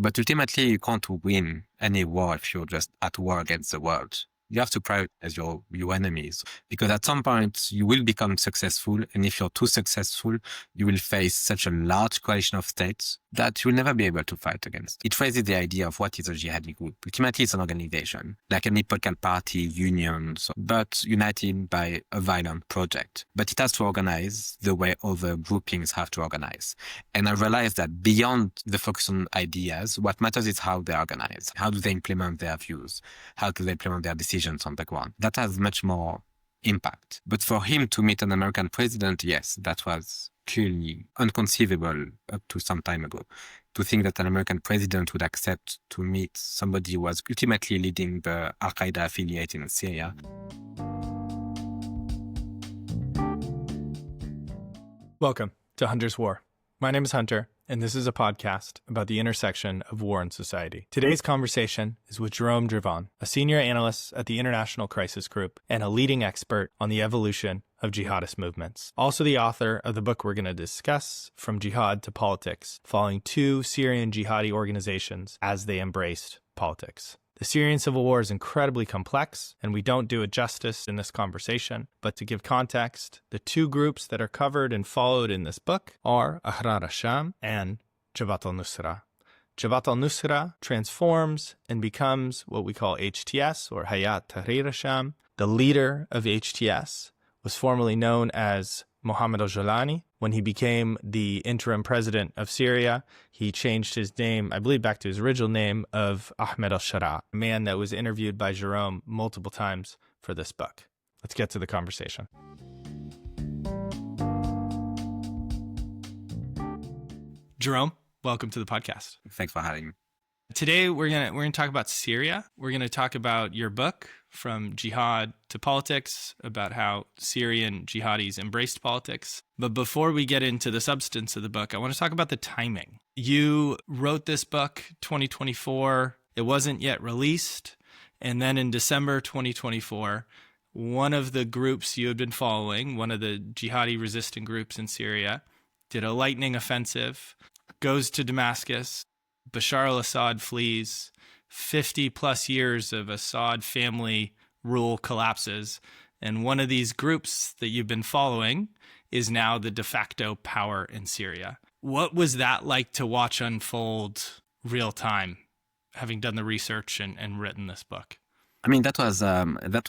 But ultimately, you can't win any war if you're just at war against the world. You have to prioritize your enemies, because at some point you will become successful. And if you're too successful, you will face such a large coalition of states that you'll never be able to fight against. It raises the idea of what is a jihadi group. Ultimately, it's an organization, like any political party, unions, but united by a violent project. But it has to organize the way other groupings have to organize. And I realized that beyond the focus on ideas, what matters is how they organize. How do they implement their views? How do they implement their decisions on the ground? That has much more impact. But for him to meet an American president, yes, that was clearly unconceivable up to some time ago. To think that an American president would accept to meet somebody who was ultimately leading the Al-Qaeda affiliate in Syria. Welcome to Hunter's War. My name is Hunter, and this is a podcast about the intersection of war and society. Today's conversation is with Jerome Drevon, a senior analyst at the International Crisis Group and a leading expert on the evolution of jihadist movements. Also the author of the book we're going to discuss, From Jihad to Politics, following two Syrian jihadi organizations as they embraced politics. The Syrian Civil War is incredibly complex, and we don't do it justice in this conversation. But to give context, the two groups that are covered and followed in this book are Ahrar Al-Sham and Jabhat al-Nusra. Jabhat al-Nusra transforms and becomes what we call HTS, or Hayat Tahrir al-Sham. The leader of HTS was formerly known as Mohammed al-Jalani. When he became the interim president of Syria, he changed his name, I believe, back to his original name of Ahmed al-Shara, a man that was interviewed by Jerome multiple times for this book. Let's get to the conversation. Jerome, welcome to the podcast. Thanks for having me. Today, we're gonna talk about Syria. We're going to talk about your book, From Jihad to Politics, about how Syrian jihadis embraced politics. But before we get into the substance of the book, I want to talk about the timing. You wrote this book 2024. It wasn't yet released. And then in December 2024, one of the groups you had been following, one of the jihadi resistant groups in Syria, did a lightning offensive, goes to Damascus. Bashar al-Assad flees. 50 plus years of Assad family rule collapses. And one of these groups that you've been following is now the de facto power in Syria. What was that like to watch unfold real time, having done the research and written this book? I mean, that was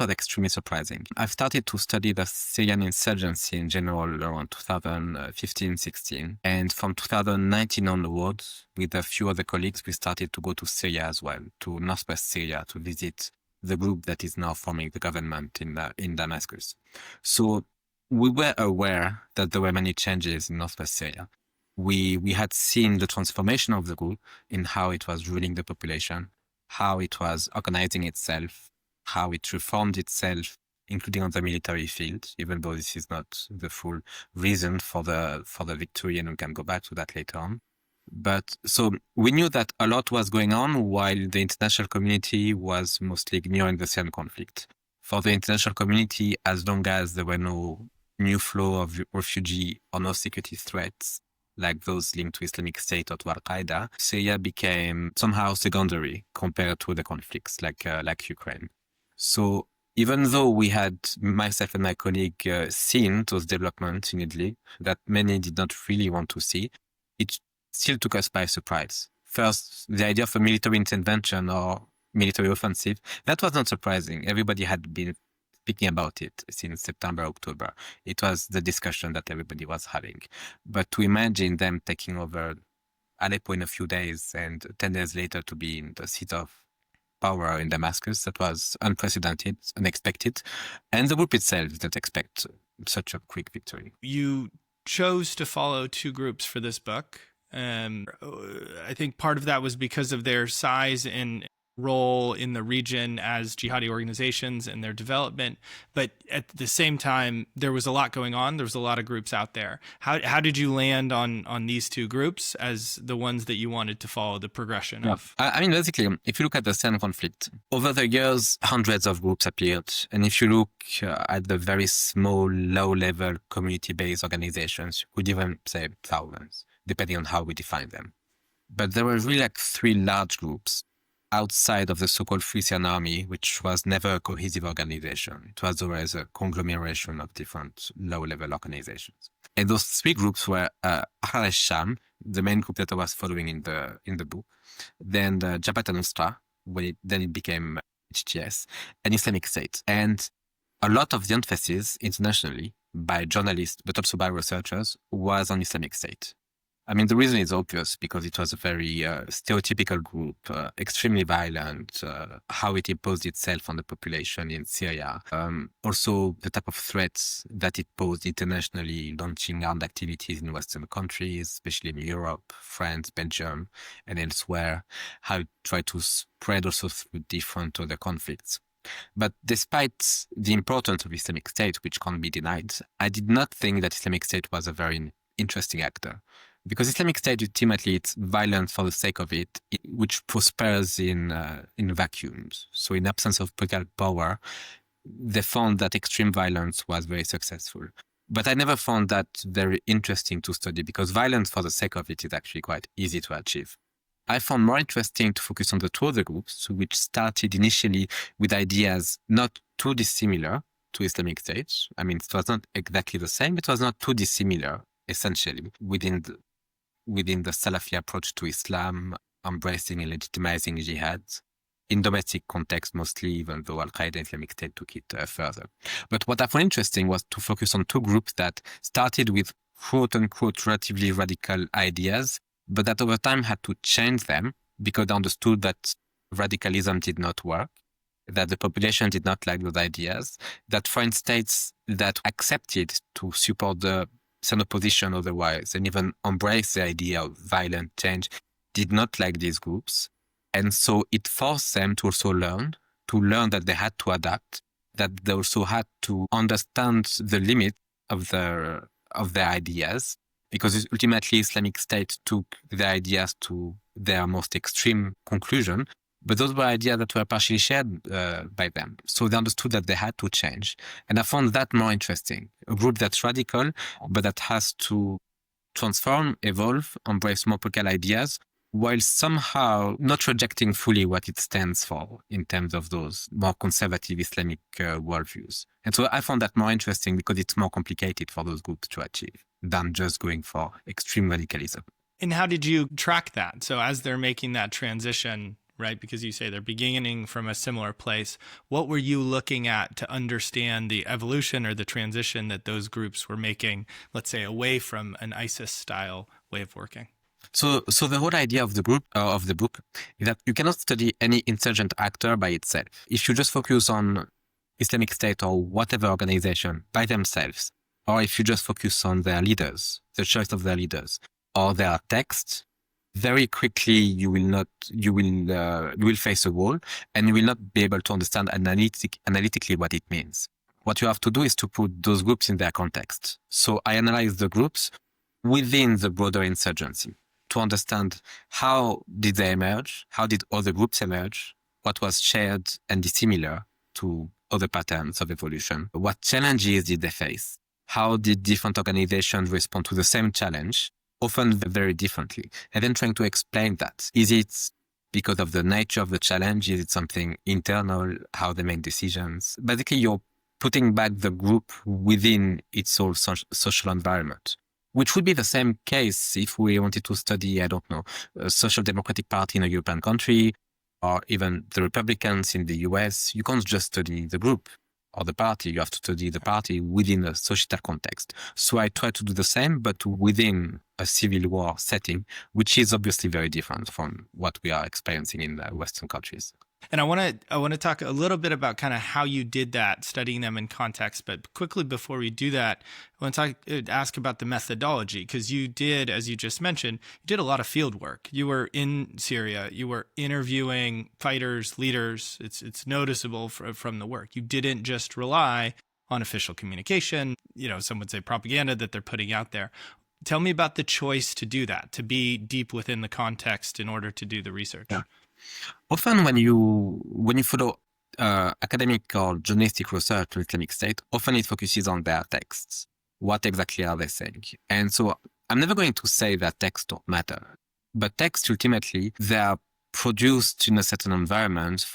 extremely surprising. I've started to study the Syrian insurgency in general around 2015-16. And from 2019 onwards, with a few other colleagues, we started to go to Syria as well, to northwest Syria, to visit the group that is now forming the government in Damascus. So we were aware that there were many changes in northwest Syria. We had seen the transformation of the group in how it was ruling the population, how it was organizing itself, how it reformed itself, including on the military field, even though this is not the full reason for the victory, and we can go back to that later on. But so we knew that a lot was going on while the international community was mostly ignoring the Syrian conflict. For the international community, as long as there were no new flow of refugee or no security threats, like those linked to Islamic State or to Al-Qaeda, Syria became somehow secondary compared to the conflicts like Ukraine. So even though we had, myself and my colleague, seen those developments in Idlib that many did not really want to see, it still took us by surprise. First, the idea of a military intervention or military offensive, that was not surprising. Everybody had been speaking about it since September, October. It was the discussion that everybody was having. But to imagine them taking over Aleppo in a few days and 10 days later to be in the seat of power in Damascus, that was unprecedented, unexpected. And the group itself didn't expect such a quick victory. You chose to follow two groups for this book. I think part of that was because of their size and role in the region as jihadi organizations and their development. But at the same time, there was a lot going on. There was a lot of groups out there. How did you land on these two groups as the ones that you wanted to follow the progression of? I mean, basically, if you look at the Syrian conflict, over the years, hundreds of groups appeared. And if you look at the very small, low-level community-based organizations, you could even say thousands, depending on how we define them. But there were really like three large groups outside of the so-called Free Syrian Army, which was never a cohesive organization. It was always a conglomeration of different low-level organizations. And those three groups were Ahrar Al-Sham, the main group that I was following in the book, then the Jabhat al-Nusra, then it became HTS, and Islamic State. And a lot of the emphasis internationally by journalists, but also by researchers, was on Islamic State. I mean, the reason is obvious because it was a very stereotypical group, extremely violent, how it imposed itself on the population in Syria. Also, the type of threats that it posed internationally, launching armed activities in Western countries, especially in Europe, France, Belgium, and elsewhere, how it tried to spread also through different other conflicts. But despite the importance of Islamic State, which can't be denied, I did not think that Islamic State was a very interesting actor. Because Islamic State, ultimately, it's violence for the sake of it, which prospers in vacuums. So in absence of political power, they found that extreme violence was very successful. But I never found that very interesting to study because violence for the sake of it is actually quite easy to achieve. I found more interesting to focus on the two other groups, which started initially with ideas not too dissimilar to Islamic State. I mean, it was not exactly the same, but it was not too dissimilar, essentially, within the Salafi approach to Islam, embracing and legitimizing jihad, in domestic context mostly, even though Al-Qaeda and Islamic State took it further. But what I found interesting was to focus on two groups that started with quote-unquote relatively radical ideas, but that over time had to change them because they understood that radicalism did not work, that the population did not like those ideas, that foreign states that accepted to support the stand opposition otherwise and even embrace the idea of violent change did not like these groups. And so it forced them to also learn that they had to adapt, that they also had to understand the limit of their ideas, because ultimately Islamic State took their ideas to their most extreme conclusion, but those were ideas that were partially shared by them. So they understood that they had to change. And I found that more interesting. A group that's radical, but that has to transform, evolve, embrace more political ideas, while somehow not rejecting fully what it stands for in terms of those more conservative Islamic worldviews. And so I found that more interesting because it's more complicated for those groups to achieve than just going for extreme radicalism. And how did you track that? So as they're making that transition, right? Because you say they're beginning from a similar place. What were you looking at to understand the evolution or the transition that those groups were making, let's say, away from an ISIS-style way of working? So the whole idea of the book is that you cannot study any insurgent actor by itself. If you just focus on Islamic State or whatever organization by themselves, or if you just focus on their leaders, the choice of their leaders, or their text, very quickly you will face a wall and you will not be able to understand analytically what it means. What you have to do is to put those groups in their context. So I analyze the groups within the broader insurgency to understand how did they emerge, how did other groups emerge, what was shared and dissimilar to other patterns of evolution, what challenges did they face, how did different organizations respond to the same challenge, often very differently, and then trying to explain that. Is it because of the nature of the challenge? Is it something internal, how they make decisions? Basically, you're putting back the group within its whole social environment, which would be the same case if we wanted to study, a social democratic party in a European country, or even the Republicans in the US. You can't just study the group or the party. You have to study the party within a societal context. So I try to do the same, but within a civil war setting, which is obviously very different from what we are experiencing in Western countries. And I want to talk a little bit about kind of how you did that, studying them in context. But quickly before we do that, I want to ask about the methodology, because you did, as you just mentioned, you did a lot of field work. You were in Syria. You were interviewing fighters, leaders. It's noticeable from the work. You didn't just rely on official communication, some would say propaganda that they're putting out there. Tell me about the choice to do that, to be deep within the context in order to do the research. Yeah. Often when you follow academic or journalistic research to Islamic State, often it focuses on their texts. What exactly are they saying? And so I'm never going to say that texts don't matter. But texts, ultimately, they are produced in a certain environment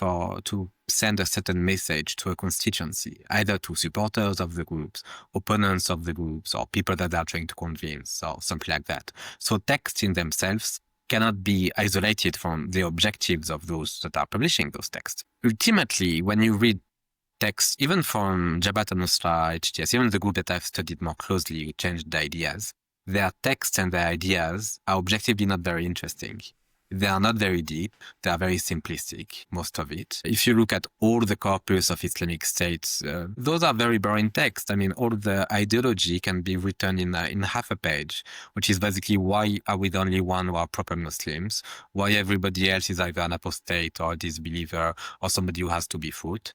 to send a certain message to a constituency, either to supporters of the groups, opponents of the groups, or people that they are trying to convince, or something like that. So texts in themselves cannot be isolated from the objectives of those that are publishing those texts. Ultimately, when you read texts, even from Jabhat al-Nusra, HTS, even the group that I've studied more closely, Changed the Ideas, their texts and their ideas are objectively not very interesting. They are not very deep. They are very simplistic, most of it. If you look at all the corpus of Islamic states, those are very boring texts. I mean, all the ideology can be written in half a page, which is basically why are we the only one who are proper Muslims, why everybody else is either an apostate or a disbeliever or somebody who has to be fooled.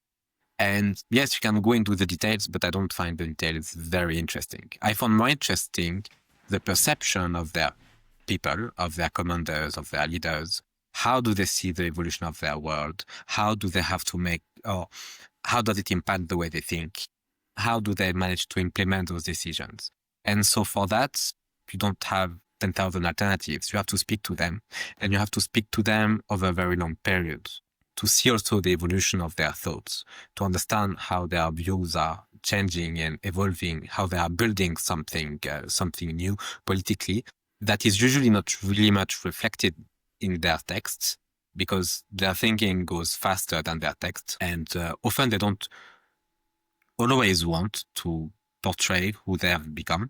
And yes, you can go into the details, but I don't find the details very interesting. I found more interesting the perception of their people, of their commanders, of their leaders. How do they see the evolution of their world? How do they have to make, or how does it impact the way they think? How do they manage to implement those decisions? And so for that, you don't have 10,000 alternatives. You have to speak to them, and you have to speak to them over a very long period to see also the evolution of their thoughts, to understand how their views are changing and evolving, how they are building something new politically that is usually not really much reflected in their texts, because their thinking goes faster than their texts. And often they don't always want to portray who they have become.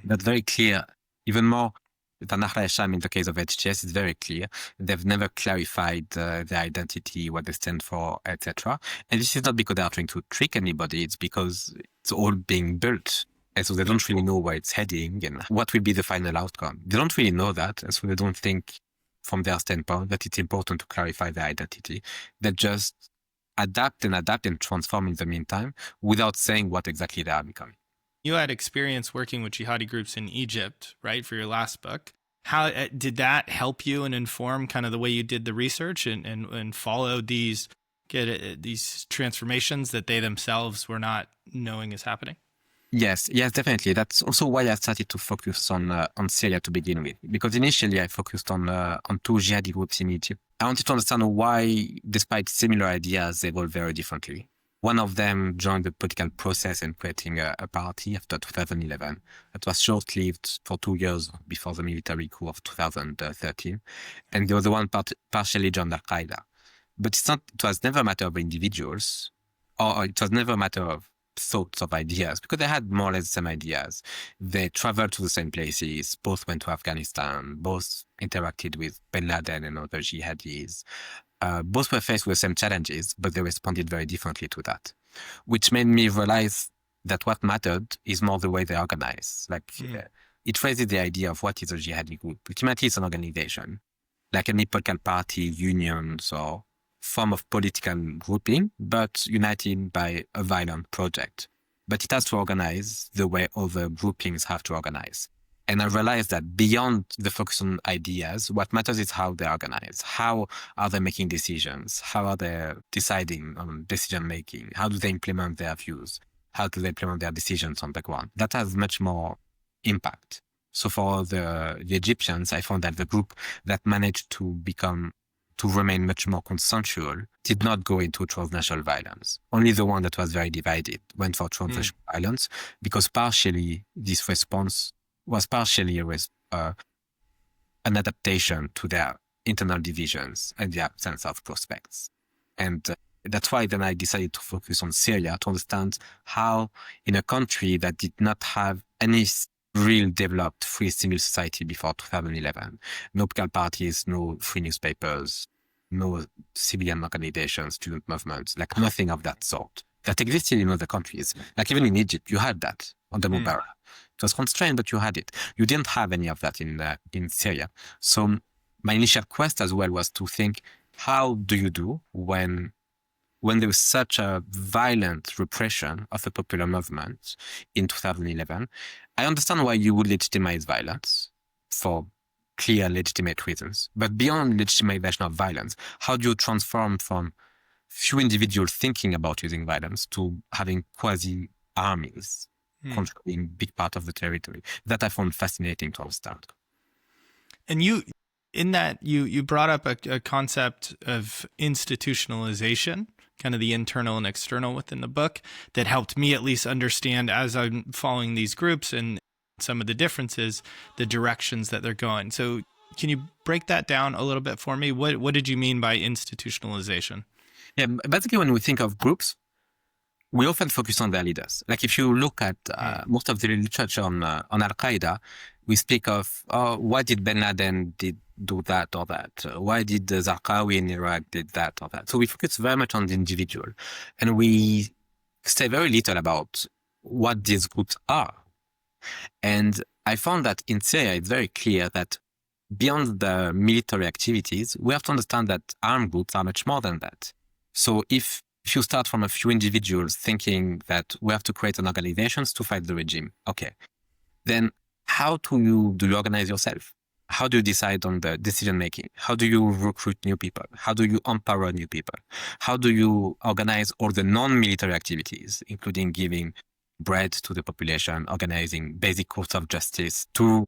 That's very clear. Even more than Ahrar Al-Sham in the case of HTS, is very clear. They've never clarified their identity, what they stand for, etc. And this is not because they are trying to trick anybody. It's because it's all being built. And so they don't really know where it's heading and what will be the final outcome. They don't really know that. And so they don't think from their standpoint that it's important to clarify their identity. They just adapt and transform in the meantime without saying what exactly they are becoming. You had experience working with jihadi groups in Egypt, right, for your last book. How did that help you and inform kind of the way you did the research and followed these transformations that they themselves were not knowing is happening? Yes, definitely. That's also why I started to focus on Syria to begin with, because initially I focused on two jihadi groups in Egypt. I wanted to understand why, despite similar ideas, they evolved very differently. One of them joined the political process and creating a party after 2011. It was short-lived for 2 years before the military coup of 2013. And the other one partially joined Al-Qaeda. But it was never a matter of individuals, or it was never a matter of thoughts of ideas, because they had more or less the same ideas. They traveled to the same places, both went to Afghanistan, both interacted with bin Laden and other jihadis. Both were faced with the same challenges, but they responded very differently to that, which made me realize that what mattered is more the way they organize. It raises the idea of what is a jihadi group. Ultimately, it's an organization, like any political party, unions, or form of political grouping, but united by a violent project. But it has to organize the way other groupings have to organize. And I realized that beyond the focus on ideas, what matters is how they organize. How are they making decisions? How are they deciding on decision making? How do they implement their views? How do they implement their decisions on the ground? That has much more impact. So for the Egyptians, I found that the group that managed to remain much more consensual did not go into transnational violence. Only the one that was very divided went for transnational violence, because partially this response was partially an adaptation to their internal divisions and the absence of prospects. And that's why then I decided to focus on Syria to understand how, in a country that did not have any real developed free civil society before 2011, no political parties, no free newspapers, no civilian organizations, student movements, like nothing of that sort that existed in other countries. Like even in Egypt, you had that under Mubarak. It was constrained, but you had it. You didn't have any of that in Syria. So my initial quest as well was to think, how do you do when there was such a violent repression of a popular movement in 2011? I understand why you would legitimize violence for clear, legitimate reasons. But beyond legitimization of violence, how do you transform from few individuals thinking about using violence to having quasi-armies controlling big part of the territory? That I found fascinating to understand. And you In that, you brought up a concept of institutionalization, kind of the internal and external within the book, that helped me at least understand as I'm following these groups and some of the differences, the directions that they're going. So can you break that down a little bit for me? What did you mean by institutionalization? Yeah, basically when we think of groups, we often focus on their leaders. Like if you look at most of the literature on Al-Qaeda, we speak of, why did bin Laden do that or that? Why did the Zarqawi in Iraq did that or that? So we focus very much on the individual. And we say very little about what these groups are. And I found that in Syria, it's very clear that beyond the military activities, we have to understand that armed groups are much more than that. So if you start from a few individuals thinking that we have to create an organization to fight the regime, okay, then how do you organize yourself? How do you decide on the decision making? How do you recruit new people? How do you empower new people? How do you organize all the non-military activities, including giving bread to the population, organizing basic courts of justice to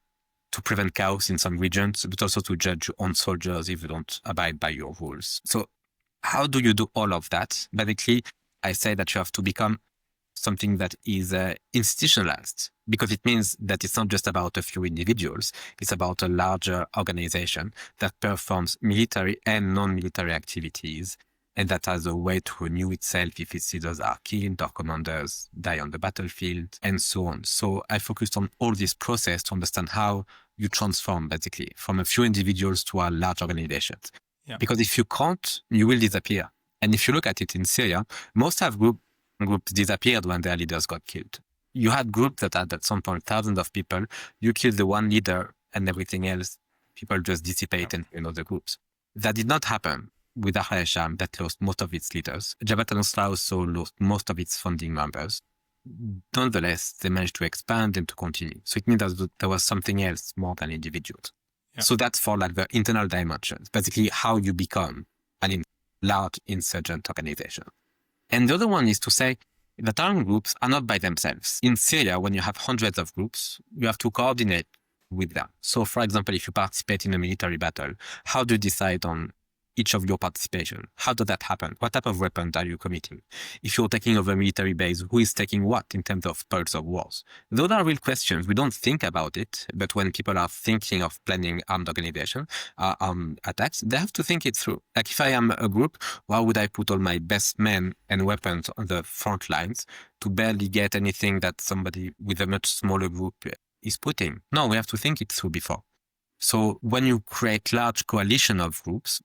prevent chaos in some regions, but also to judge your own soldiers if you don't abide by your rules? So how do you do all of that? Basically, I say that you have to become something that is institutionalized, because it means that it's not just about a few individuals. It's about a larger organization that performs military and non-military activities, and that has a way to renew itself if its leaders are killed or commanders die on the battlefield, and so on. So I focused on all this process to understand how you transform basically from a few individuals to a large organizations. Yeah. Because if you can't, you will disappear. And if you look at it in Syria, most have groups disappeared when their leaders got killed. You had groups that had at some point thousands of people. You kill the one leader and everything else, people just dissipate and other groups. That did not happen with Ahrar Al-Sham, that lost most of its leaders. Jabhat al-Nusra also lost most of its founding members. Nonetheless, they managed to expand and to continue. So it means that there was something else more than individuals. Yeah. So that's for like the internal dimensions, basically how you become a large insurgent organization. And the other one is to say that armed groups are not by themselves. In Syria, when you have hundreds of groups, you have to coordinate with them. So for example, if you participate in a military battle, how do you decide on each of your participation? How does that happen? What type of weapons are you committing? If you're taking over a military base, who is taking what in terms of pulse of wars? Those are real questions. We don't think about it, but when people are thinking of planning armed organization, attacks, they have to think it through. Like if I am a group, why would I put all my best men and weapons on the front lines to barely get anything that somebody with a much smaller group is putting? No, we have to think it through before. So when you create large coalition of groups,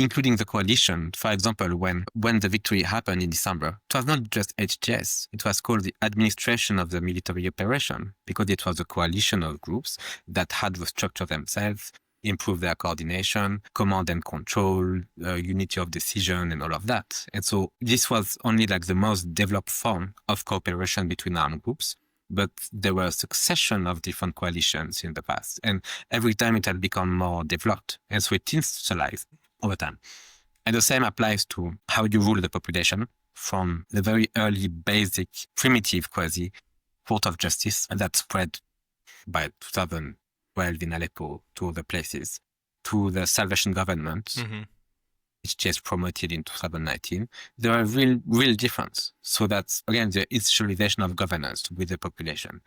including the coalition, for example, when the victory happened in December, it was not just HTS. It was called the administration of the military operation, because it was a coalition of groups that had to structure themselves, improve their coordination, command and control, unity of decision, and all of that. And so this was only like the most developed form of cooperation between armed groups. But there were a succession of different coalitions in the past. And every time it had become more developed. And so it institutionalized over time. And the same applies to how you rule the population, from the very early, basic, primitive quasi court of justice that spread by 2012 in Aleppo to other places, to the Salvation Government, which just promoted in 2019. There are real difference. So that's, again, the institutionalization of governance with the population.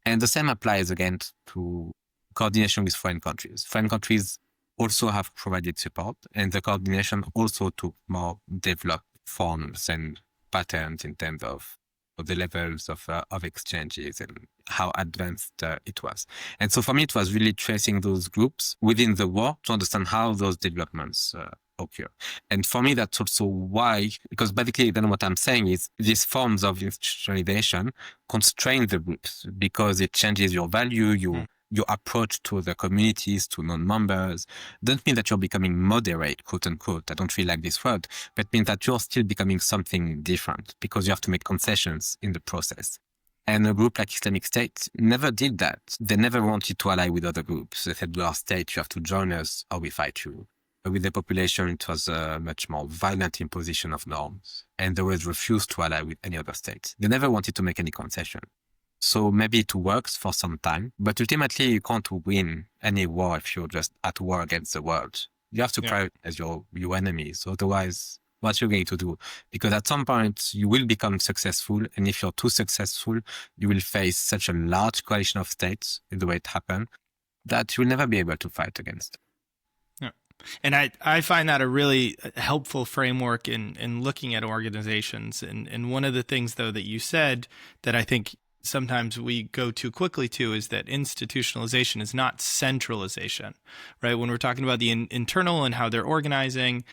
And the same applies, again, to coordination with foreign countries. Foreign countries also have provided support, and the coordination also took more developed forms and patterns in terms of the levels of exchanges and how advanced it was. And so for me, it was really tracing those groups within the war to understand how those developments occur. And for me, that's also why, because basically then what I'm saying is these forms of institutionalization constrain the groups because it changes your value, your approach to the communities, to non-members. Doesn't mean that you're becoming moderate, quote unquote. I don't really like this word, but it means that you're still becoming something different because you have to make concessions in the process. And a group like Islamic State never did that. They never wanted to ally with other groups. They said, we are state, you have to join us or we fight you. But with the population, it was a much more violent imposition of norms. And they always refused to ally with any other state. They never wanted to make any concession. So maybe it works for some time, but ultimately you can't win any war if you're just at war against the world. You have to prioritize your enemies. Otherwise, what you're going to do? Because at some point you will become successful. And if you're too successful, you will face such a large coalition of states in the way it happened that you'll never be able to fight against. Yeah. And I find that a really helpful framework in looking at organizations. And one of the things, though, that you said that I think sometimes we go too quickly to is that institutionalization is not centralization, right? When we're talking about the internal and how they're organizing,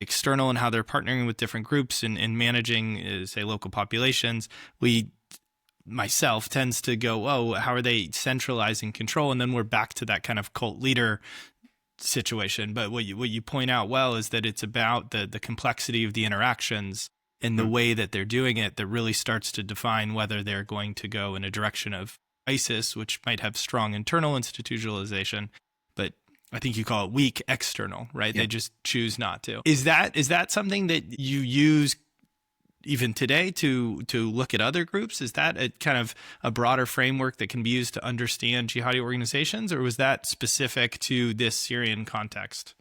external and how they're partnering with different groups and managing, say, local populations, myself tends to go, oh, how are they centralizing control? And then we're back to that kind of cult leader situation. But what you point out well is that it's about the complexity of the interactions and the way that they're doing it that really starts to define whether they're going to go in a direction of ISIS, which might have strong internal institutionalization, but I think you call it weak external, right? Yeah. They just choose not to. Is that something that you use even today to look at other groups? Is that a kind of a broader framework that can be used to understand jihadi organizations, or was that specific to this Syrian context?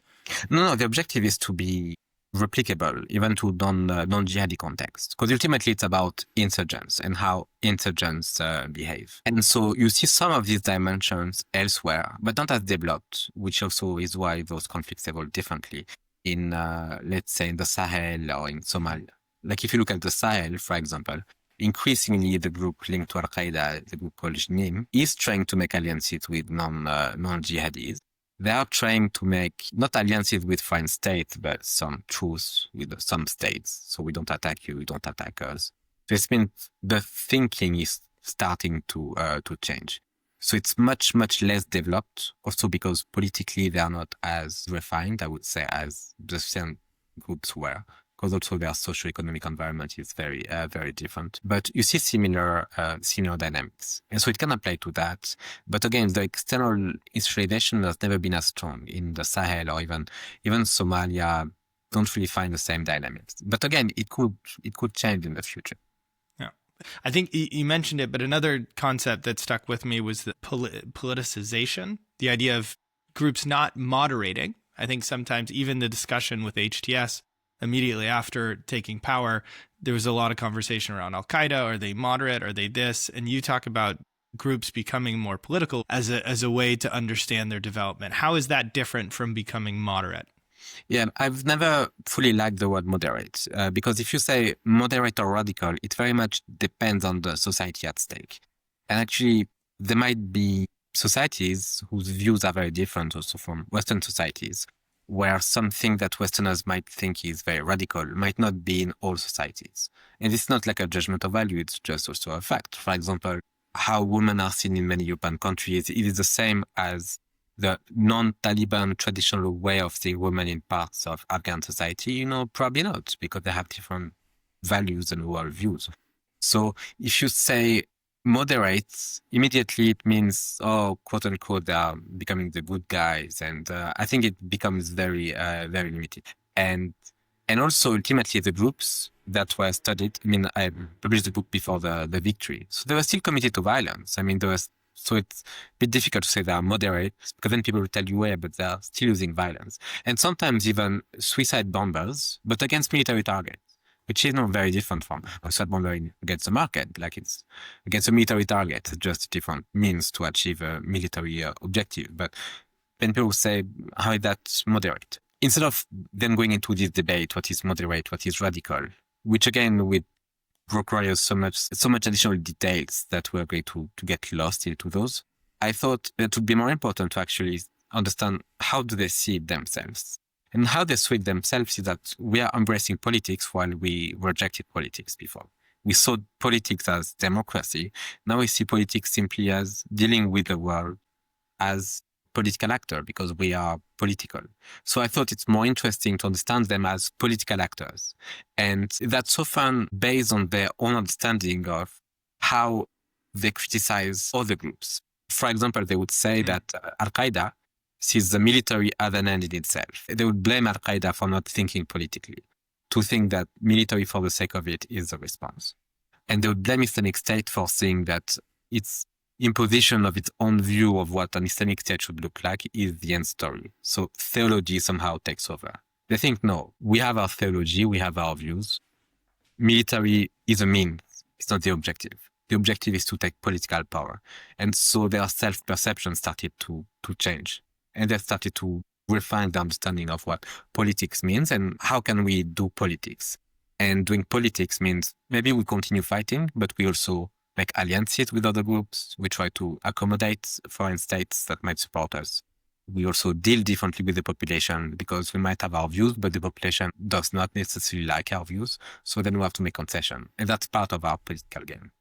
No, the objective is to be replicable even to non-jihadi context, because ultimately it's about insurgents and how insurgents behave. And so you see some of these dimensions elsewhere, but not as developed, which also is why those conflicts evolve differently in, let's say, in the Sahel or in Somalia. Like if you look at the Sahel, for example, increasingly the group linked to Al-Qaeda, the group called NIM, is trying to make alliances with non-jihadis. They are trying to make not alliances with foreign states, but some truce with some states. So we don't attack you, you don't attack us. So it's been, the thinking is starting to change. So it's much, much less developed, also because politically they are not as refined, I would say, as the same groups were. Because also their socio-economic environment is very, very different. But you see similar dynamics. And so it can apply to that. But again, the external institutionalization has never been as strong in the Sahel or even Somalia. Don't really find the same dynamics. But again, it could change in the future. Yeah. I think you mentioned it, but another concept that stuck with me was the politicization, the idea of groups not moderating. I think sometimes even the discussion with HTS immediately after taking power, there was a lot of conversation around Al-Qaeda. Are they moderate? Are they this? And you talk about groups becoming more political as a way to understand their development. How is that different from becoming moderate? Yeah, I've never fully liked the word moderate because if you say moderate or radical, it very much depends on the society at stake. And actually, there might be societies whose views are very different also from Western societies, where something that Westerners might think is very radical might not be in all societies. And it's not like a judgment of value, it's just also a fact. For example, how women are seen in many European countries, it is the same as the non-Taliban traditional way of seeing women in parts of Afghan society. Probably not, because they have different values and worldviews. So if you say moderate, immediately it means, quote unquote, they are becoming the good guys. And I think it becomes very, very limited. And also ultimately the groups that were studied, I published the book before the victory. So they were still committed to violence. So it's a bit difficult to say they are moderate because then people will tell you, but they are still using violence. And sometimes even suicide bombers, but against military targets, which is not very different from a suicide bomber against the market. Like it's against a military target, just different means to achieve a military objective. But when people say, how is that moderate? Instead of then going into this debate, what is moderate, what is radical, which again would require so much additional details that we're going to get lost into those. I thought it would be more important to actually understand how do they see themselves. And how they see themselves is that we are embracing politics while we rejected politics before. We saw politics as democracy. Now we see politics simply as dealing with the world as political actor because we are political. So I thought it's more interesting to understand them as political actors. And that's often based on their own understanding of how they criticize other groups. For example, they would say that Al-Qaeda sees the military as an end in itself. They would blame Al-Qaeda for not thinking politically, to think that military for the sake of it is the response. And they would blame Islamic State for seeing that its imposition of its own view of what an Islamic state should look like is the end story. So theology somehow takes over. They think, no, we have our theology, we have our views. Military is a means, it's not the objective. The objective is to take political power. And so their self-perception started to change. And they started to refine the understanding of what politics means and how can we do politics. And doing politics means maybe we continue fighting, but we also make alliances with other groups. We try to accommodate foreign states that might support us. We also deal differently with the population because we might have our views, but the population does not necessarily like our views. So then we have to make concession. And that's part of our political game.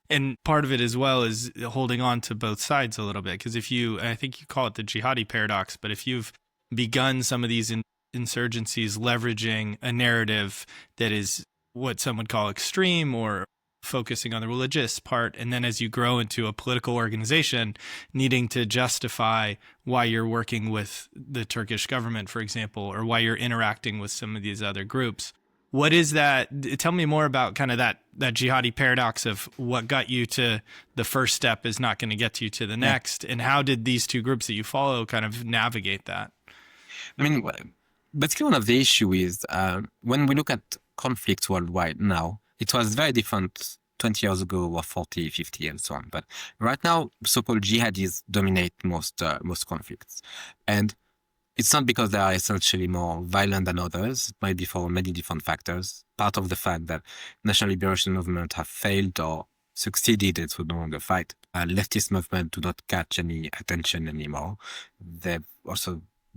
And part of it as well is holding on to both sides a little bit. Because I think you call it the Jihadi paradox, but if you've begun some of these insurgencies leveraging a narrative that is what some would call extreme or focusing on the religious part, and then as you grow into a political organization, needing to justify why you're working with the Turkish government, for example, or why you're interacting with some of these other groups. What is that? Tell me more about kind of that jihadi paradox of what got you to the first step is not going to get you to the next, and how did these two groups that you follow kind of navigate that? I mean, basically one of the issues is when we look at conflicts worldwide now, it was very different 20 years ago or 40, 50 and so on. But right now, so-called jihadis dominate most conflicts. And it's not because they are essentially more violent than others. It might be for many different factors. Part of the fact that national liberation movements have failed or succeeded and so no longer fight. Leftist movements do not catch any attention anymore. They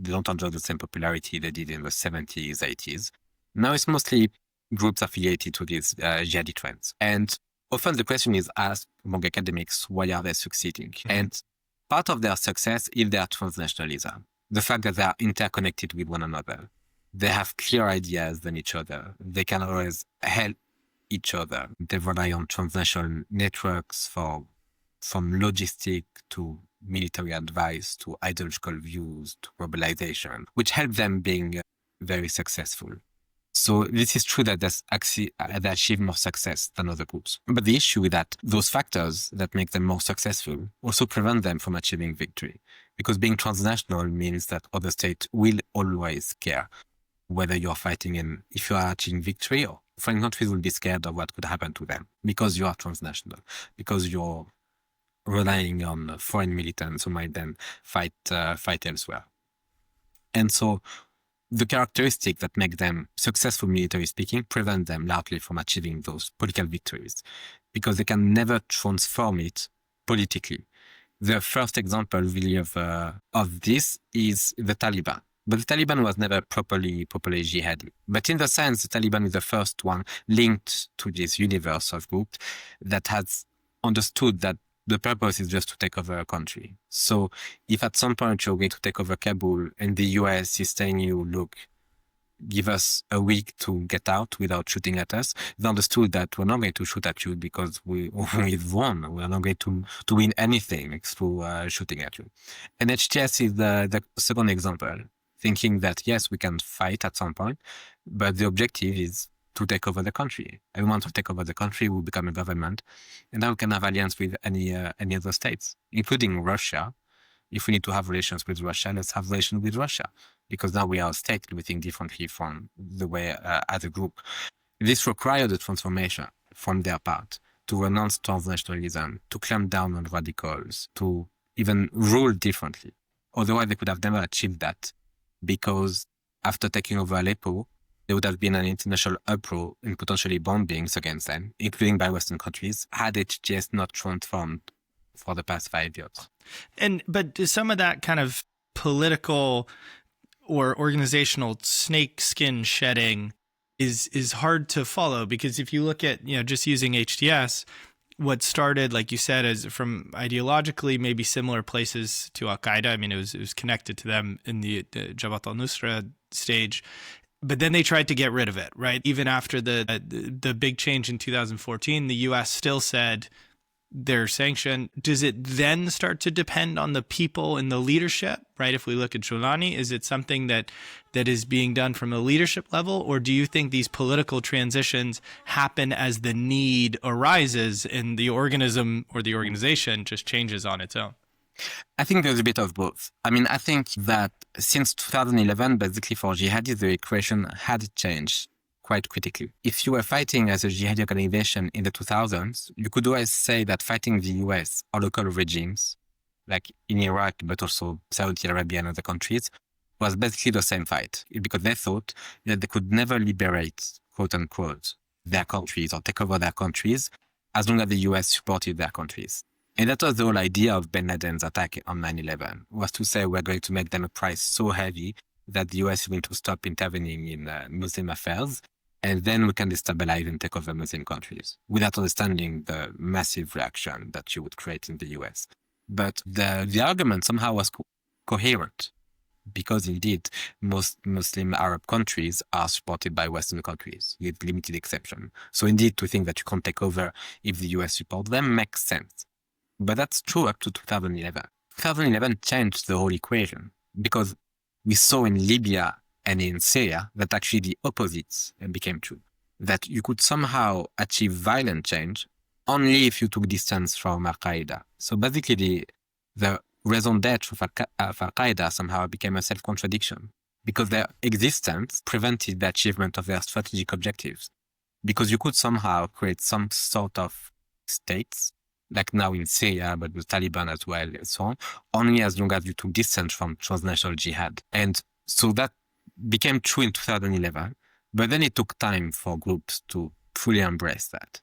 don't enjoy the same popularity they did in the 70s, 80s. Now it's mostly groups affiliated to these jihadi trends. And often the question is asked among academics, why are they succeeding? And part of their success is their transnationalism. The fact that they are interconnected with one another. They have clear ideas than each other. They can always help each other. They rely on transnational networks from logistic to military advice to ideological views to globalization, which help them being very successful. So this is true that they achieve more success than other groups. But the issue is that those factors that make them more successful also prevent them from achieving victory. Because being transnational means that other states will always care whether you're fighting and if you are achieving victory, or foreign countries will be scared of what could happen to them because you are transnational, because you're relying on foreign militants who might then fight elsewhere. And so the characteristics that make them successful military speaking prevent them largely from achieving those political victories because they can never transform it politically. The first example really of this is the Taliban. But the Taliban was never properly jihadi. But in the sense, the Taliban is the first one linked to this universe of groups that has understood that the purpose is just to take over a country. So if at some point you're going to take over Kabul and the US is telling you, look, give us a week to get out without shooting at us, they understood that we're not going to shoot at you because we've won. We're not going to win anything through shooting at you. And HTS is the second example, thinking that, yes, we can fight at some point, but the objective is to take over the country. And we want to take over the country, we'll become a government, and now we can have alliance with any other states, including Russia. If we need to have relations with Russia, let's have relations with Russia, because now we are a state, we think differently from the way as a group. This required a transformation from their part to renounce transnationalism, to clamp down on radicals, to even rule differently. Otherwise, they could have never achieved that, because after taking over Aleppo, there would have been an international uproar and potentially bombings against them, including by Western countries, had HTS not transformed for the past 5 years. But some of that kind of political or organizational snakeskin shedding is hard to follow, because if you look at, just using HTS, what started, like you said, as from ideologically maybe similar places to Al-Qaeda. I mean, it was connected to them in the Jabhat al-Nusra stage. But then they tried to get rid of it, right? Even after the big change in 2014, the U.S. still said they're sanctioned. Does it then start to depend on the people and the leadership, right? If we look at Jolani, is it something that is being done from a leadership level, or do you think these political transitions happen as the need arises and the organism or the organization just changes on its own? I think there's a bit of both. I mean, I think that since 2011, basically for jihadis, the equation had changed quite critically. If you were fighting as a jihadi organization in the 2000s, you could always say that fighting the US or local regimes, like in Iraq, but also Saudi Arabia and other countries, was basically the same fight, because they thought that they could never liberate, quote unquote, their countries or take over their countries as long as the US supported their countries. And that was the whole idea of bin Laden's attack on 9/11, was to say we're going to make them a price so heavy that the US is going to stop intervening in Muslim affairs, and then we can destabilize and take over Muslim countries, without understanding the massive reaction that you would create in the US. But the argument somehow was coherent, because indeed most Muslim Arab countries are supported by Western countries, with limited exception. So indeed, to think that you can't take over if the US support them makes sense. But that's true up to 2011. 2011 changed the whole equation, because we saw in Libya and in Syria that actually the opposites became true. That you could somehow achieve violent change only if you took distance from Al-Qaeda. So basically the raison d'etre of Al-Qaeda somehow became a self-contradiction, because their existence prevented the achievement of their strategic objectives. Because you could somehow create some sort of states, like now in Syria, but with Taliban as well, and so on, only as long as you took distance from transnational jihad. And so that became true in 2011, but then it took time for groups to fully embrace that.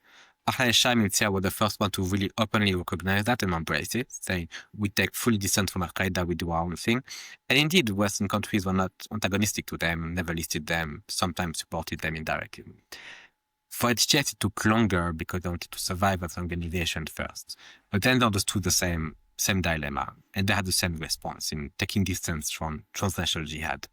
Ahrar Al-Sham in Syria was the first one to really openly recognize that and embrace it, saying we take fully distance from Al-Qaeda, we do our own thing. And indeed, Western countries were not antagonistic to them, never listed them, sometimes supported them indirectly. For HTS, it took longer because they wanted to survive as an organization first. But then they understood the same dilemma, and they had the same response in taking distance from transnational jihad.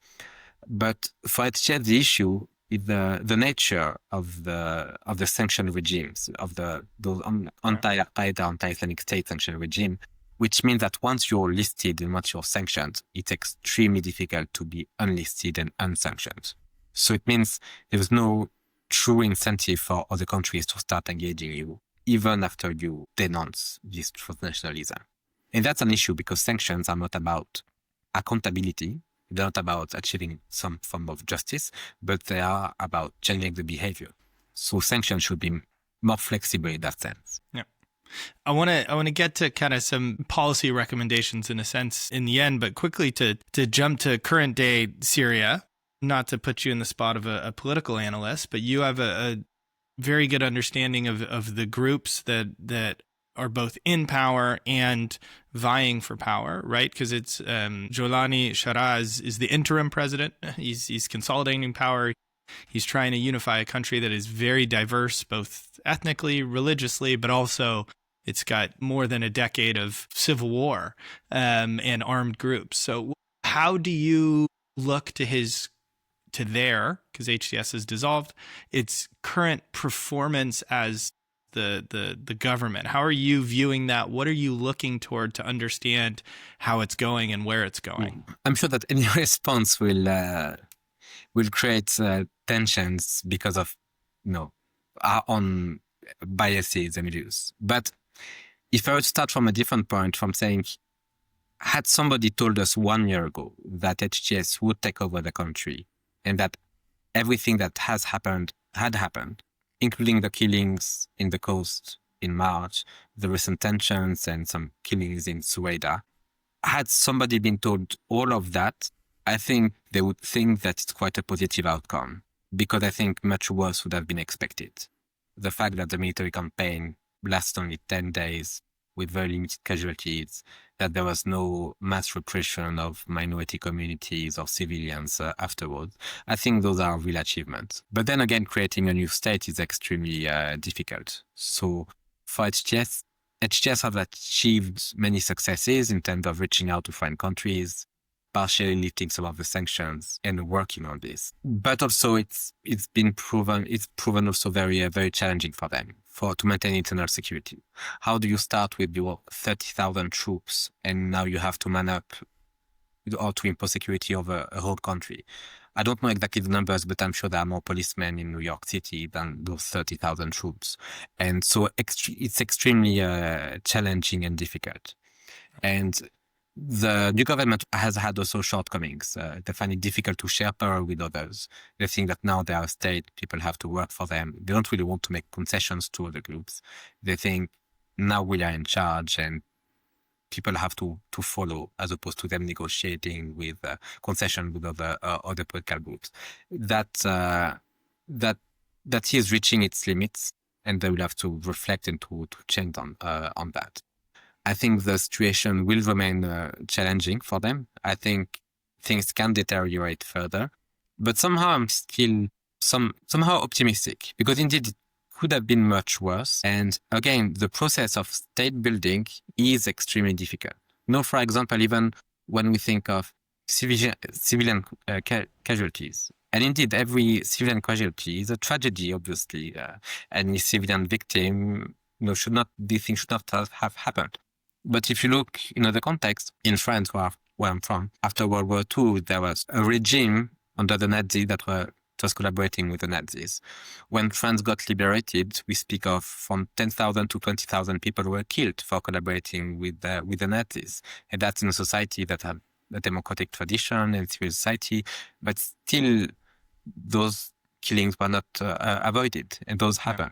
But for HTS, the issue is the nature of the sanction regimes, of those anti-Al-Qaeda, anti-Islamic State sanction regime, which means that once you're listed and once you're sanctioned, it's extremely difficult to be unlisted and unsanctioned. So it means there's no true incentive for other countries to start engaging you, even after you denounce this transnationalism. And that's an issue because sanctions are not about accountability. They're not about achieving some form of justice, but they are about changing the behavior. So sanctions should be more flexible in that sense. Yeah. I want to get to kind of some policy recommendations in a sense in the end, but quickly to jump to current day Syria, not to put you in the spot of a political analyst, but you have a very good understanding of the groups that are both in power and vying for power, right? Because it's Jolani Sharaz is the interim president. He's consolidating power. He's trying to unify a country that is very diverse, both ethnically, religiously, but also it's got more than a decade of civil war and armed groups. So how do you look to their, because HTS is dissolved, its current performance as the government? How are you viewing that? What are you looking toward to understand how it's going and where it's going? I'm sure that any response will create tensions because of our own biases and views. But if I would start from a different point, from saying, had somebody told us 1 year ago that HTS would take over the country and that everything that had happened, including the killings in the coast in March, the recent tensions and some killings in Sueda, had somebody been told all of that, I think they would think that it's quite a positive outcome, because I think much worse would have been expected. The fact that the military campaign lasted only 10 days with very limited casualties, that there was no mass repression of minority communities or civilians afterwards, I think those are real achievements. But then again, creating a new state is extremely difficult. So for HTS have achieved many successes in terms of reaching out to foreign countries, partially lifting some of the sanctions and working on this. But also it's proven also very, very challenging for them. to maintain internal security? How do you start with your 30,000 troops and now you have to man up or to impose security over a whole country? I don't know exactly the numbers, but I'm sure there are more policemen in New York City than those 30,000 troops. And so it's extremely challenging and difficult. And the new government has had also shortcomings. They find it difficult to share power with others. They think that now they are a state, people have to work for them. They don't really want to make concessions to other groups. They think now we are in charge and people have to follow, as opposed to them negotiating with concession with other political groups. That is reaching its limits, and they will have to reflect and to change on that. I think the situation will remain challenging for them. I think things can deteriorate further, but somehow I'm still somehow optimistic, because indeed it could have been much worse. And again, the process of state building is extremely difficult. For example, even when we think of civilian casualties, and indeed every civilian casualty is a tragedy, obviously. Any civilian victim, should not have happened. But if you look in the context, in France, where I'm from, after World War II, there was a regime under the Nazis that was collaborating with the Nazis. When France got liberated, we speak of from 10,000 to 20,000 people were killed for collaborating with the Nazis. And that's in a society that had a democratic tradition and civil society, but still those killings were not avoided, and those happen.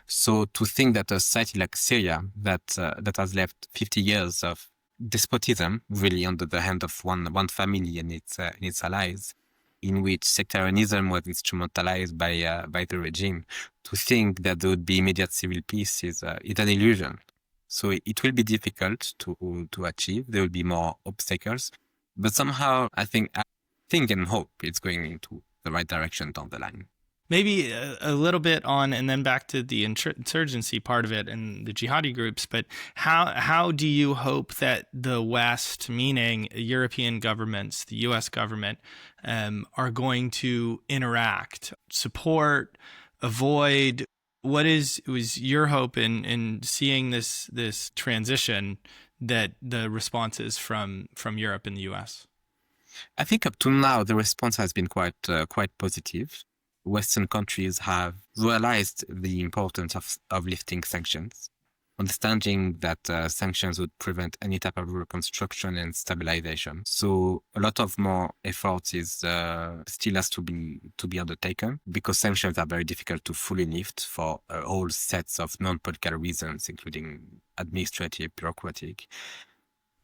So to think that a society like Syria, that has left 50 years of despotism, really under the hand of one family and its allies, in which sectarianism was instrumentalized by the regime, to think that there would be immediate civil peace is an illusion. So it will be difficult to achieve. There will be more obstacles, but somehow I think and hope it's going into the right direction down the line. Maybe a little bit on, and then back to the insurgency part of it and the jihadi groups, but how do you hope that the West, meaning European governments, the U.S. government, are going to interact, support, avoid? Was your hope in seeing this transition that the response is from Europe and the U.S.? I think up to now the response has been quite positive. Western countries have realized the importance of lifting sanctions, understanding that sanctions would prevent any type of reconstruction and stabilization. So a lot of more effort is still has to be undertaken, because sanctions are very difficult to fully lift for a whole sets of non-political reasons, including administrative, bureaucratic.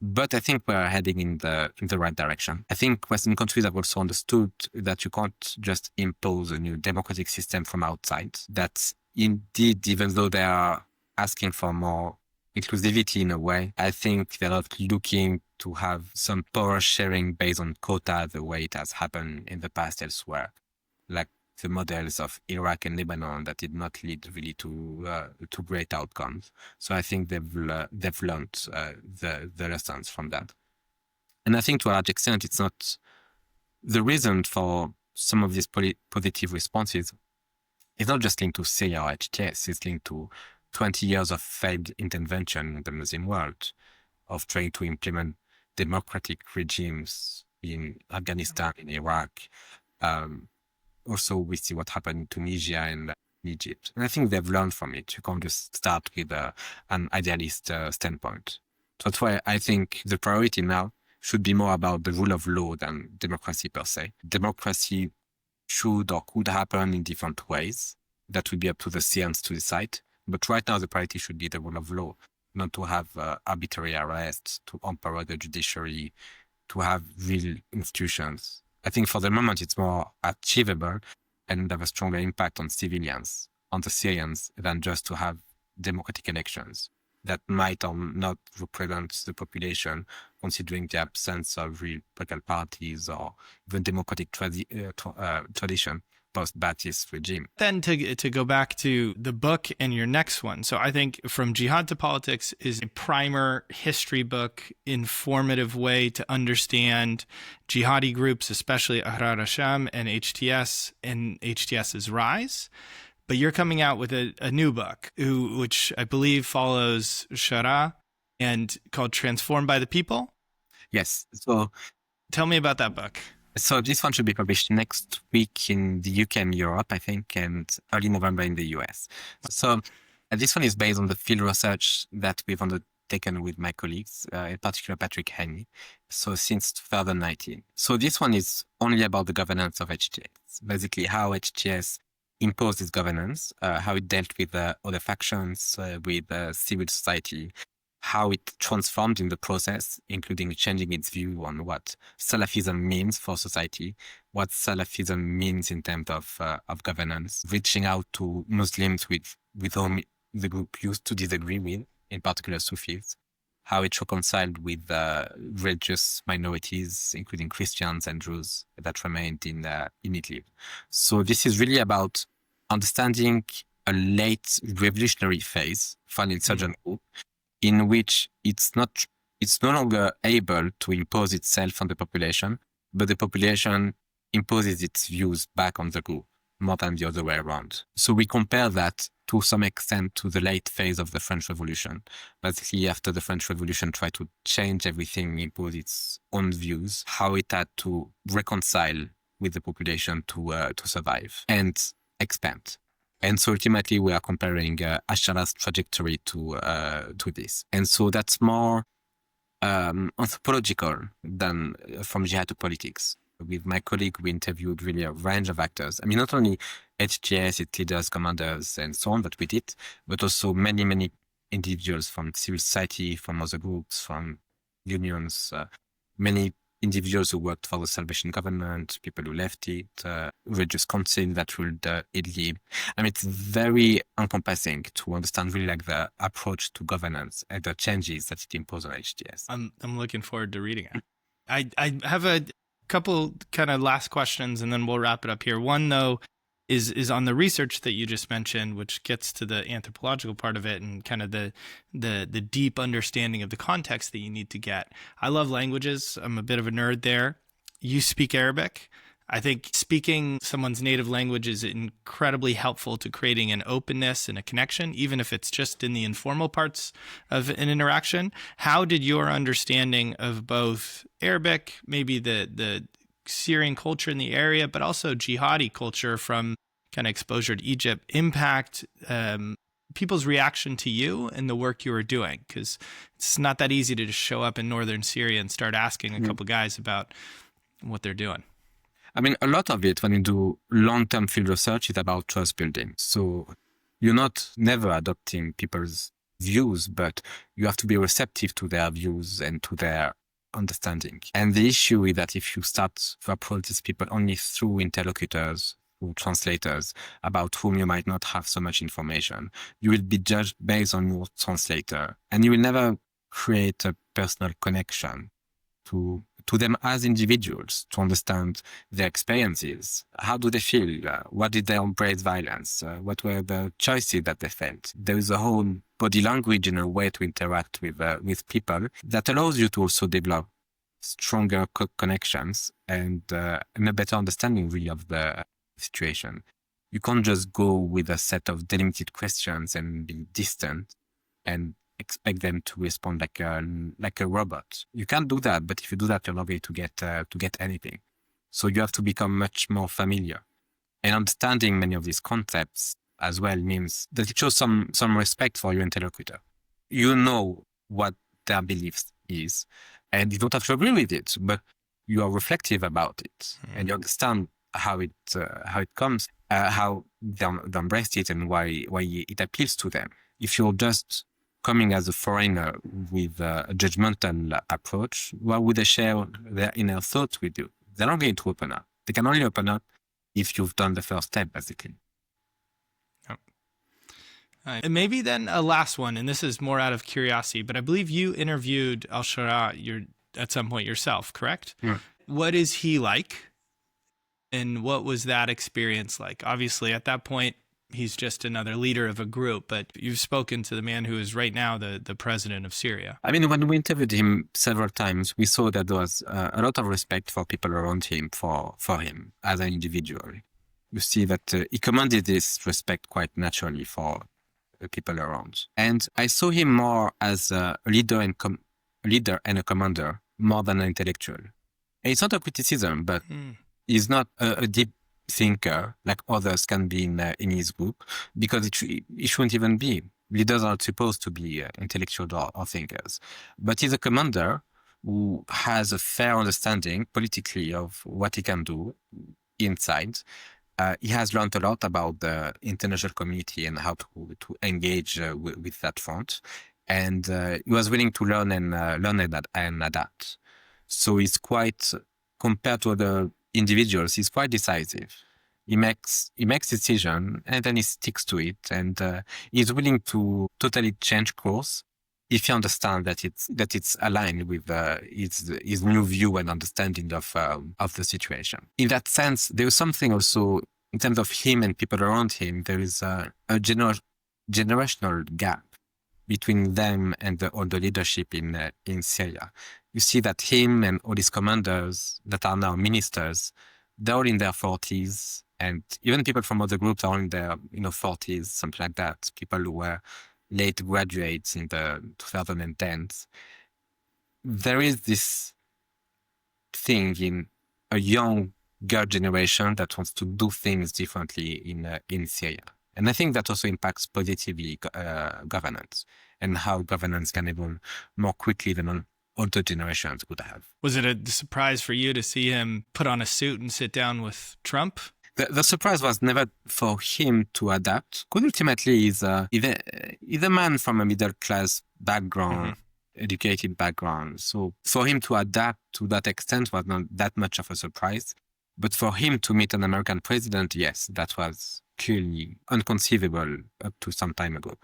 But I think we're heading in the right direction. I think Western countries have also understood that you can't just impose a new democratic system from outside. That indeed, even though they are asking for more inclusivity in a way, I think they're not looking to have some power sharing based on quota the way it has happened in the past elsewhere, like the models of Iraq and Lebanon that did not lead really to great outcomes. So I think they've learned the lessons from that. And I think to a large extent, it's not the reason for some of these positive responses. It's not just linked to Syria or HTS. It's linked to 20 years of failed intervention in the Muslim world, of trying to implement democratic regimes in Afghanistan, in Iraq. Also, we see what happened in Tunisia and Egypt. And I think they've learned from it. You can't just start with an idealist standpoint. So that's why I think the priority now should be more about the rule of law than democracy per se. Democracy should or could happen in different ways. That would be up to the Syrians to decide. But right now, the priority should be the rule of law, not to have arbitrary arrests, to empower the judiciary, to have real institutions. I think for the moment it's more achievable and have a stronger impact on civilians, on the Syrians, than just to have democratic elections that might or not represent the population, considering the absence of real political parties or even democratic tradition post-Ba'athist regime. Then to go back to the book and your next one. So I think From Jihad to Politics is a primer history book, informative way to understand jihadi groups, especially Ahrar Al-Sham and HTS and HTS's rise. but you're coming out with a new book, which I believe follows Shara and called Transformed by the People. Yes. So tell me about that book. So this one should be published next week in the UK and Europe, I think, and early November in the US. So this one is based on the field research that we've undertaken with my colleagues, in particular Patrick Haney, so since 2019. So this one is only about the governance of HTS, basically how HTS imposed its governance, how it dealt with other factions, with civil society, how it transformed in the process, including changing its view on what Salafism means for society, what Salafism means in terms of governance, reaching out to Muslims with whom the group used to disagree with, in particular Sufis, how it reconciled with religious minorities, including Christians and Jews that remained in Idlib. So this is really about understanding a late revolutionary phase for an insurgent group, in which it's no longer able to impose itself on the population, but the population imposes its views back on the group, more than the other way around. So we compare that to some extent to the late phase of the French Revolution. Basically, after the French Revolution tried to change everything, impose its own views, how it had to reconcile with the population to survive and expand. And so ultimately, we are comparing Ashara's trajectory to this. And so that's more anthropological than From Jihad to Politics. With my colleague, we interviewed really a range of actors. I mean, not only HTS, its leaders, commanders, and so on that we did, but also many, many individuals from civil society, from other groups, from unions, many individuals who worked for the Salvation Government, people who left it, religious council that ruled Idlib. I mean, it's very encompassing to understand really like the approach to governance and the changes that it imposed on HTS. I'm looking forward to reading it. I have a couple kind of last questions, and then we'll wrap it up here. One, though, is on the research that you just mentioned, which gets to the anthropological part of it and kind of the deep understanding of the context that you need to get. I love languages. I'm a bit of a nerd there. You speak Arabic. I think speaking someone's native language is incredibly helpful to creating an openness and a connection, even if it's just in the informal parts of an interaction. How did your understanding of both Arabic, maybe the Syrian culture in the area, but also jihadi culture from kind of exposure to Egypt impact people's reaction to you and the work you were doing? Because it's not that easy to just show up in northern Syria and start asking a couple guys about what they're doing. I mean, a lot of it when you do long-term field research is about trust building. So you're not never adopting people's views, but you have to be receptive to their views and to their understanding. And the issue is that if you start to approach these people only through interlocutors, through translators, about whom you might not have so much information, you will be judged based on your translator, and you will never create a personal connection to them as individuals, to understand their experiences. How do they feel? What did they embrace violence? What were the choices that they felt? There is a whole body language and a way to interact with people that allows you to also develop stronger connections and a better understanding really of the situation. You can't just go with a set of delimited questions and be distant and expect them to respond like a robot. You can't do that, but if you do that, you're not going to get anything. So you have to become much more familiar. And understanding many of these concepts as well means that it shows some respect for your interlocutor. You know what their beliefs is, and you don't have to agree with it, but you are reflective about it, and you understand how it comes, how they embrace it, and why it appeals to them. If you're just coming as a foreigner with a judgmental approach, why would they share their inner thoughts with you? They're not going to open up. They can only open up if you've done the first step, basically. And maybe then a last one, and this is more out of curiosity, but I believe you interviewed Al-Shara at some point yourself, correct? Yeah. What is he like? And what was that experience like? Obviously, at that point, he's just another leader of a group, but you've spoken to the man who is right now the president of Syria. I mean, when we interviewed him several times, we saw that there was a lot of respect for people around him, for him as an individual. You see that he commanded this respect quite naturally for the people around. And I saw him more as a leader and a commander more than an intellectual. And it's not a criticism, but he's not a deep thinker like others can be in his group, because it shouldn't even be. Leaders aren't supposed to be intellectuals or thinkers. But he's a commander who has a fair understanding politically of what he can do inside. He has learned a lot about the international community and how to engage with that front. And he was willing to learn and adapt. So he's quite, compared to other individuals, he's quite decisive. He makes decision and then he sticks to it, and he's willing to totally change course if he understands that it's aligned with his new view and understanding of the situation. In that sense, there is something also in terms of him and people around him. There is a generational gap between them and all the leadership in Syria. You see that him and all his commanders that are now ministers, they're all in their 40s, and even people from other groups are in their 40s, something like that. People who were late graduates in the 2010s. There is this thing in a younger generation that wants to do things differently in Syria. And I think that also impacts positively governance and how governance can evolve more quickly than older generations would have. Was it a surprise for you to see him put on a suit and sit down with Trump? The surprise was never for him to adapt, because ultimately he's a man from a middle-class background, educated background. So for him to adapt to that extent was not that much of a surprise. But for him to meet an American president, yes, that was clearly inconceivable up to some time ago.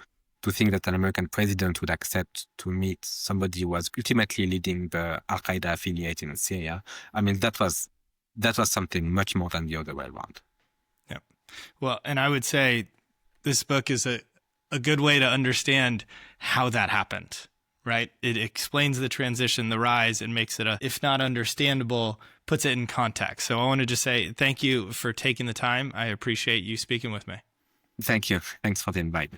To think that an American president would accept to meet somebody who was ultimately leading the Al-Qaeda affiliate in Syria, I mean, that was something much more than the other way around. Yeah. Well, and I would say this book is a good way to understand how that happened, right? It explains the transition, the rise, and makes it, if not understandable, puts it in context. So I want to just say thank you for taking the time. I appreciate you speaking with me. Thank you. Thanks for the invite.